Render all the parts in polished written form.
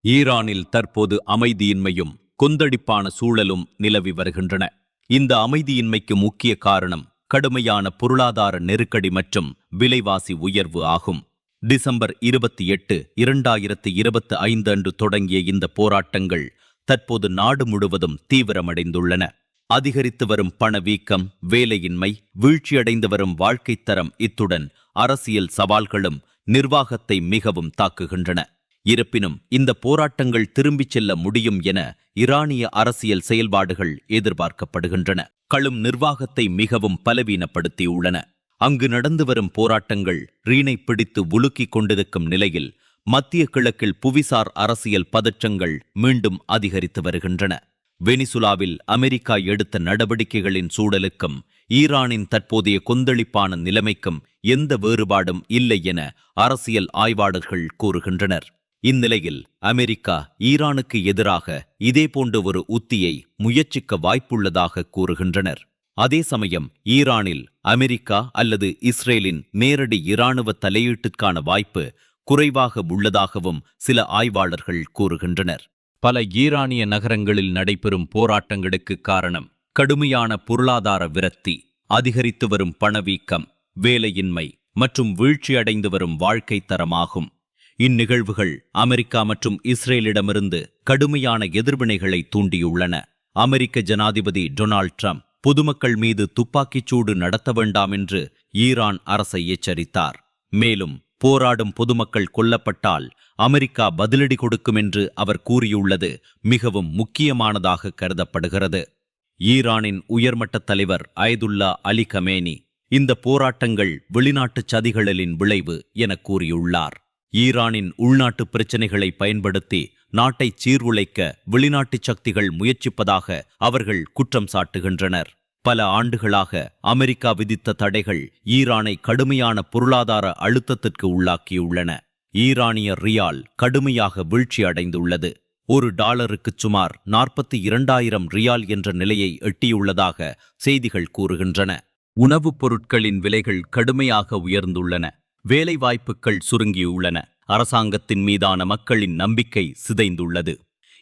ஈரானில் தற்போது அமைதியின்மையும் கொந்தளிப்பான சூழலும் நிலவி வருகின்றன. இந்த அமைதியின்மைக்கு முக்கிய காரணம் கடுமையான பொருளாதார நெருக்கடி மற்றும் விலைவாசி உயர்வு ஆகும். டிசம்பர் 28, 2025 அன்று தொடங்கிய இந்த போராட்டங்கள் தற்போது நாடு முழுவதும் தீவிரமடைந்துள்ளன. அதிகரித்து வரும் பணவீக்கம், வேலையின்மை, வீழ்ச்சியடைந்து வரும் வாழ்க்கைத் தரம், இத்துடன் அரசியல் சவால்களும் நிர்வாகத்தை மிகவும் தாக்குகின்றன. இருப்பினும் இந்த போராட்டங்கள் திரும்பிச் செல்ல முடியும் என ஈரானிய அரசியல் செயல்பாடுகள் எதிர்பார்க்கப்படுகின்றன. கழும் நிர்வாகத்தை மிகவும் பலவீனப்படுத்தியுள்ளன. அங்கு நடந்து வரும் போராட்டங்கள் ரீனை பிடித்து உலுக்கிக் கொண்டிருக்கும் நிலையில் மத்திய கிழக்கில் புவிசார் அரசியல் பதற்றங்கள் மீண்டும் அதிகரித்து வருகின்றன. வெனிசுலாவில் அமெரிக்கா எடுத்த நடவடிக்கைகளின் சூழலுக்கும் ஈரானின் தற்போதைய கொந்தளிப்பான நிலைமைக்கும் எந்த வேறுபாடும் இல்லை என அரசியல் ஆய்வாளர்கள் கூறுகின்றனர். இந்நிலையில் அமெரிக்கா ஈரானுக்கு எதிராக இதேபோன்ற ஒரு உத்தியை முயற்சிக்க வாய்ப்புள்ளதாக கூறுகின்றனர். அதே சமயம் ஈரானில் அமெரிக்கா அல்லது இஸ்ரேலின் நேரடி இராணுவ தலையீட்டுக்கான வாய்ப்பு குறைவாக உள்ளதாகவும் சில ஆய்வாளர்கள் கூறுகின்றனர். பல ஈரானிய நகரங்களில் நடைபெறும் போராட்டங்களுக்கு காரணம் கடுமையான பொருளாதார விரக்தி, அதிகரித்து வரும் பணவீக்கம், வேலையின்மை மற்றும் வீழ்ச்சியடைந்து வரும் வாழ்க்கை தரமாகும். இந்நிகழ்வுகள் அமெரிக்கா மற்றும் இஸ்ரேலிடமிருந்து கடுமையான எதிர்வினைகளை தூண்டியுள்ளன. அமெரிக்க ஜனாதிபதி டொனால்ட் ட்ரம்ப் பொதுமக்கள் மீது துப்பாக்கிச்சூடு நடத்த வேண்டாம் என்று ஈரான் அரசை எச்சரித்தார். மேலும் போராடும் பொதுமக்கள் கொல்லப்பட்டால் அமெரிக்கா பதிலடி கொடுக்கும் என்று அவர் கூறியுள்ளது மிகவும் முக்கியமானதாக கருதப்படுகிறது. ஈரானின் உயர்மட்ட தலைவர் அயதுல்லா அலி கமேனி இந்த போராட்டங்கள் வெளிநாட்டு சதிகளின் விளைவு என கூறியுள்ளார். ஈரானின் உள்நாட்டு பிரச்சினைகளை பயன்படுத்தி நாட்டை சீர்குலைக்க வெளிநாட்டு சக்திகள் முயற்சிப்பதாக அவர்கள் குற்றம் சாட்டுகின்றனர். பல ஆண்டுகளாக அமெரிக்கா விதித்த தடைகள் ஈரானை கடுமையான பொருளாதார அழுத்தத்திற்கு உள்ளாக்கியுள்ளன. ஈரானிய ரியால் கடுமையாக வீழ்ச்சி அடைந்துள்ளது. ஒரு டாலருக்கு சுமார் 42,000 ரியால் என்ற நிலையை எட்டியுள்ளதாக செய்திகள் கூறுகின்றன. உணவுப் பொருட்களின் விலைகள் கடுமையாக உயர்ந்துள்ளன. வேலைவாய்ப்புகள் சுருங்கியுள்ளன. அரசாங்கத்தின் மீதான மக்களின் நம்பிக்கை சிதைந்துள்ளது.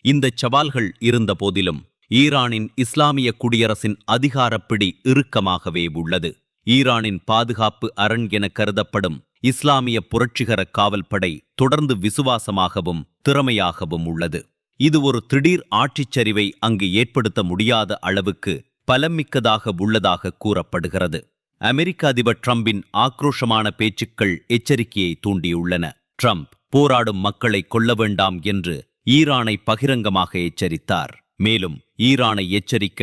இந்த சவால்கள் இருந்த போதிலும் ஈரானின் இஸ்லாமிய குடியரசின் அதிகாரப்பிடி இறுக்கமாகவே உள்ளது. ஈரானின் பாதுகாப்பு அரண் என கருதப்படும் இஸ்லாமிய புரட்சிகர காவல்படை தொடர்ந்து விசுவாசமாகவும் திறமையாகவும் உள்ளது. இது ஒரு திடீர் ஆட்சிச்சரிவை அங்கு ஏற்படுத்த முடியாத அளவுக்கு பலமிக்கதாக உள்ளதாக கூறப்படுகிறது. அமெரிக்க அதிபர் ட்ரம்பின் ஆக்ரோஷமான பேச்சுக்கள் எச்சரிக்கையை தூண்டியுள்ளன. ட்ரம்ப் போராடும் மக்களை கொல்ல வேண்டாம் என்று ஈரானை பகிரங்கமாக எச்சரித்தார். மேலும் ஈரானை எச்சரிக்க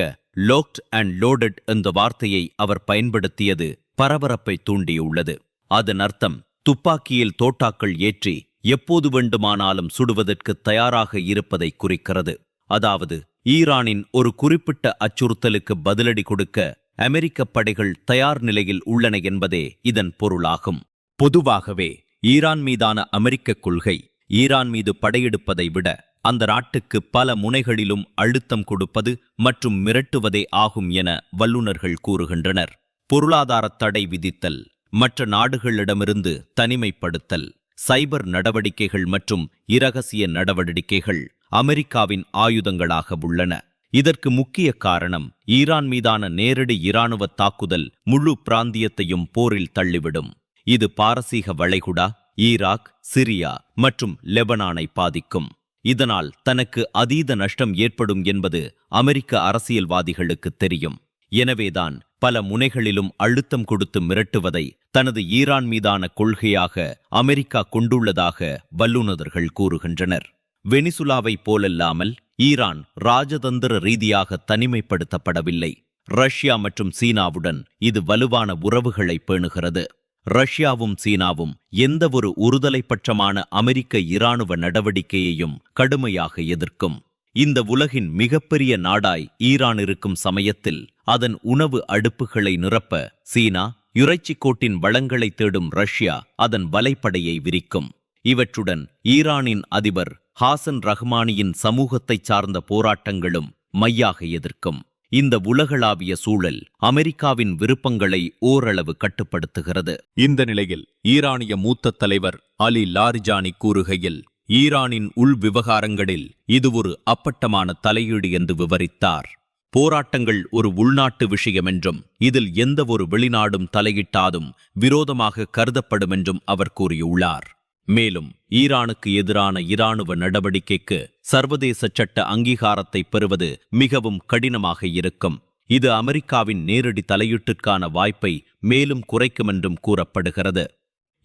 லோக்ட் அண்ட் லோடட் என்ற வார்த்தையை அவர் பயன்படுத்தியது பரபரப்பை தூண்டியுள்ளது. அதன் அர்த்தம் துப்பாக்கியில் தோட்டாக்கள் ஏற்றி எப்போது வேண்டுமானாலும் சுடுவதற்கு தயாராக இருப்பதை குறிக்கிறது. அதாவது ஈரானின் ஒரு குறிப்பிட்ட அச்சுறுத்தலுக்கு பதிலடி கொடுக்க அமெரிக்க படைகள் தயார் நிலையில் உள்ளன என்பதே இதன் பொருளாகும். பொதுவாகவே ஈரான் மீதான அமெரிக்க கொள்கை ஈரான் மீது படையெடுப்பதை விட அந்த நாட்டுக்கு பல முனைகளிலும் அழுத்தம் கொடுப்பது மற்றும் மிரட்டுவதே ஆகும் என வல்லுநர்கள் கூறுகின்றனர். பொருளாதார தடை விதித்தல், மற்ற நாடுகளிடமிருந்து தனிமைப்படுத்தல், சைபர் நடவடிக்கைகள் மற்றும் இரகசிய நடவடிக்கைகள் அமெரிக்காவின் ஆயுதங்களாக உள்ளன. இதற்கு முக்கிய காரணம் ஈரான் மீதான நேரடி இராணுவ தாக்குதல் முழு பிராந்தியத்தையும் போரில் தள்ளிவிடும். இது பாரசீக வளைகுடா, ஈராக், சிரியா மற்றும் லெபனானை பாதிக்கும். இதனால் தனக்கு அதீத நஷ்டம் ஏற்படும் என்பது அமெரிக்க அரசியல்வாதிகளுக்கு தெரியும். எனவேதான் பல முனைகளிலும் அழுத்தம் கொடுத்து மிரட்டுவதை தனது ஈரான் மீதான கொள்கையாக அமெரிக்கா கொண்டுள்ளதாக வல்லுநர்கள் கூறுகின்றனர். வெனிசுலாவை போலல்லாமல் ஈரான் ராஜதந்திர ரீதியாக தனிமைப்படுத்தப்படவில்லை. ரஷ்யா மற்றும் சீனாவுடன் இது வலுவான உறவுகளை பேணுகிறது. ரஷ்யாவும் சீனாவும் எந்தவொரு ஒருதலைப்பட்சமான அமெரிக்க இராணுவ நடவடிக்கையையும் கடுமையாக எதிர்க்கும். இந்த உலகின் மிகப்பெரிய நாடாய் ஈரான் இருக்கும் சமயத்தில் அதன் உணவு அடுப்புகளை நிரப்ப சீனா, இறைச்சிக்கோட்டின் வளங்களை தேடும் ரஷ்யா அதன் வலைப்படையை விரிக்கும். இவற்றுடன் ஈரானின் அதிபர் ஹாசன் ரஹ்மானியின் சமூகத்தைச் சார்ந்த போராட்டங்களும் மையாக எதிர்க்கும். இந்த உலகளாவிய சூழல் அமெரிக்காவின் விருப்பங்களை ஓரளவு கட்டுப்படுத்துகிறது. இந்த நிலையில் ஈரானிய மூத்த தலைவர் அலி லாரிஜானி கூறுகையில், ஈரானின் உள் விவகாரங்களில் இது ஒரு அப்பட்டமான தலையீடு என்று விவரித்தார். போராட்டங்கள் ஒரு உள்நாட்டு விஷயம் என்றும் இதில் எந்த ஒரு வெளிநாடும் தலையிட்டாதும் விரோதமாக கருதப்படும் என்றும் அவர் கூறியுள்ளார். மேலும் ஈரானுக்கு எதிரான இராணுவ நடவடிக்கைக்கு சர்வதேச சட்ட அங்கீகாரத்தை பெறுவது மிகவும் கடினமாக இருக்கும். இது அமெரிக்காவின் நேரடி தலையீட்டிற்கான வாய்ப்பை மேலும் குறைக்கும் என்றும் கூறப்படுகிறது.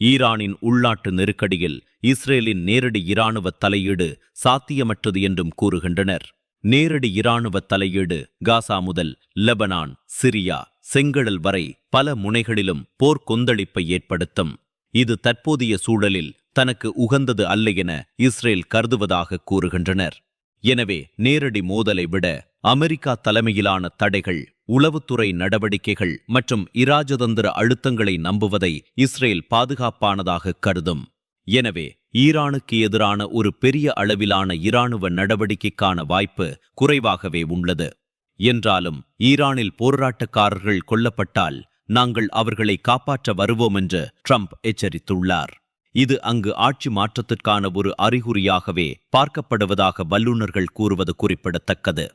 ஈரானின் உள்நாட்டு நெருக்கடியில் இஸ்ரேலின் நேரடி இராணுவ தலையீடு சாத்தியமற்றது என்றும் கூறுகின்றனர். நேரடி இராணுவ தலையீடு காசா முதல் லெபனான், சிரியா, செங்கடல் வரை பல முனைகளிலும் போர் கொந்தளிப்பை ஏற்படுத்தும். இது தற்போதைய சூழலில் தனக்கு உகந்தது அல்ல என இஸ்ரேல் கருதுவதாக கூறுகின்றனர். எனவே நேரடி மோதலை விட அமெரிக்கா தலைமையிலான தடைகள், உளவுத்துறை நடவடிக்கைகள் மற்றும் இராஜதந்திர அழுத்தங்களை நம்புவதை இஸ்ரேல் பாதுகாப்பானதாக கருதும். எனவே ஈரானுக்கு எதிரான ஒரு பெரிய அளவிலான இராணுவ நடவடிக்கைக்கான வாய்ப்பு குறைவாகவே உள்ளது. என்றாலும் ஈரானில் போராட்டக்காரர்கள் கொல்லப்பட்டால் நாங்கள் அவர்களை காப்பாற்ற வருவோம் என்று ட்ரம்ப் எச்சரித்துள்ளார். இது அங்கு ஆட்சி மாற்றத்திற்கான ஒரு அறிகுறியாகவே பார்க்கப்படுவதாக வல்லுநர்கள் கூறுவது குறிப்பிடத்தக்கது.